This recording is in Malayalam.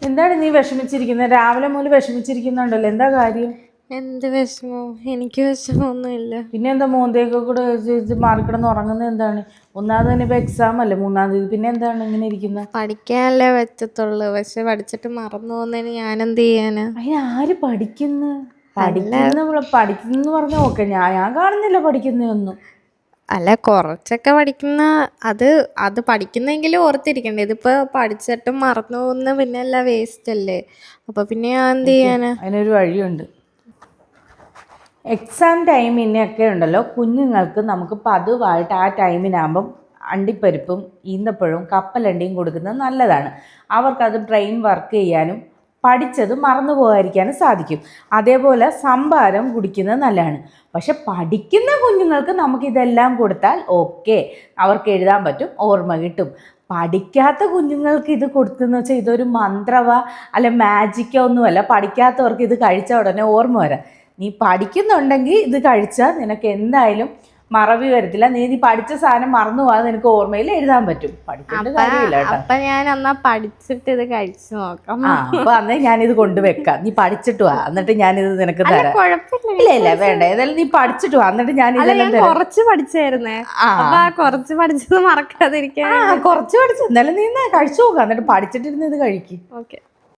എന്താണ് നീ വിഷമിച്ചിരിക്കുന്നത്? രാവിലെ മുതൽ വിഷമിച്ചിരിക്കുന്നുണ്ടല്ലോ, എന്താ കാര്യം? എന്ത് വിഷമോ? എനിക്ക് വിഷമമൊന്നുമില്ല. പിന്നെ എന്താ മോന്തയൊക്കെ കൂടെ മാറിക്കിടന്ന് ഉറങ്ങുന്നത് എന്താണ്? ഒന്നാമത് തന്നെ ഇപ്പൊ എക്സാം അല്ലേ, 3-ാം തീയതി. പിന്നെ എന്താണ് ഇങ്ങനെ ഇരിക്കുന്നത്? പഠിക്കാനല്ലേ പറ്റത്തുള്ളൂ, പക്ഷെ പഠിച്ചിട്ട് മറന്നു പോകുന്നതിന് ഞാനെന്ത് ചെയ്യാനാ? അതിന് ആര് പഠിക്കുന്നു? പഠിക്കുന്നു പറഞ്ഞാൽ ഓക്കെ, ഞാൻ കാണുന്നില്ല പഠിക്കുന്നതൊന്നും. അല്ല, കുറച്ചൊക്കെ പഠിക്കുന്ന അത് പഠിക്കുന്നെങ്കിലും ഓർത്തിരിക്കണ്ടേ. ഇതിപ്പോൾ പഠിച്ചിട്ടും മറന്നു പോകുന്ന പിന്നെ എല്ലാം വേസ്റ്റ് അല്ലേ. അപ്പോൾ പിന്നെ ഞാൻ എന്ത് ചെയ്യാനാ? അതിനൊരു വഴിയുണ്ട്. എക്സാം ടൈമിനൊക്കെ ഉണ്ടല്ലോ, കുഞ്ഞുങ്ങൾക്ക് നമുക്ക് പതിവായിട്ട് ആ ടൈമിനാകുമ്പം അണ്ടിപ്പരിപ്പും ഈന്തപ്പഴവും കപ്പലണ്ടിയും കൊടുക്കുന്നത് നല്ലതാണ്. അവർക്കത് ബ്രെയിൻ വർക്ക് ചെയ്യാനും പഠിച്ചത് മറന്നു പോകാതിരിക്കാനും സാധിക്കും. അതേപോലെ സംഭാരം കുടിക്കുന്നത് നല്ലതാണ്. പക്ഷെ പഠിക്കുന്ന കുഞ്ഞുങ്ങൾക്ക് നമുക്കിതെല്ലാം കൊടുത്താൽ ഓക്കെ, അവർക്ക് എഴുതാൻ പറ്റും, ഓർമ്മ കിട്ടും. പഠിക്കാത്ത കുഞ്ഞുങ്ങൾക്ക് ഇത് കൊടുത്തെന്ന് വെച്ചാൽ ഇതൊരു മന്ത്രവ അല്ല മാജിക്കോ ഒന്നുമല്ല. പഠിക്കാത്തവർക്ക് ഇത് കഴിച്ച ഉടനെ ഓർമ്മ വരാം. നീ പഠിക്കുന്നുണ്ടെങ്കിൽ ഇത് കഴിച്ചാൽ നിനക്ക് എന്തായാലും മറവി വരത്തില്ല. നീ പഠിച്ച സാധനം മറന്നു പോകാതെ നിനക്ക് ഓർമ്മയിൽ എഴുതാൻ പറ്റും. പഠിക്കേണ്ട കാര്യമില്ല കേട്ടോ. അപ്പൊ ഞാൻ എന്നാ പഠിച്ചിട്ട് ഇത് കഴിച്ചു നോക്കാം. അപ്പൊ അന്നേ ഞാനിത് കൊണ്ടുവെക്കാം. നീ പഠിച്ചിട്ട് വാ, എന്നിട്ട് ഞാനിത് നിനക്ക് തരാം. കുഴപ്പമില്ല. ഇല്ല വേണ്ട, ഏതായാലും നീ പഠിച്ചിട്ട് വാ, എന്നിട്ട് ഞാൻ ഇതെല്ലാം കുറച്ച് പഠിച്ചായിരുന്നേ. കുറച്ച് പഠിച്ചത് മറക്കാതിരിക്കാൻ കുറച്ച് പഠിച്ചു. എന്തായാലും നീ കഴിച്ചു നോക്കാം, എന്നിട്ട് പഠിച്ചിട്ടിരുന്ന് ഇത് കഴിക്കും. ഓക്കെ.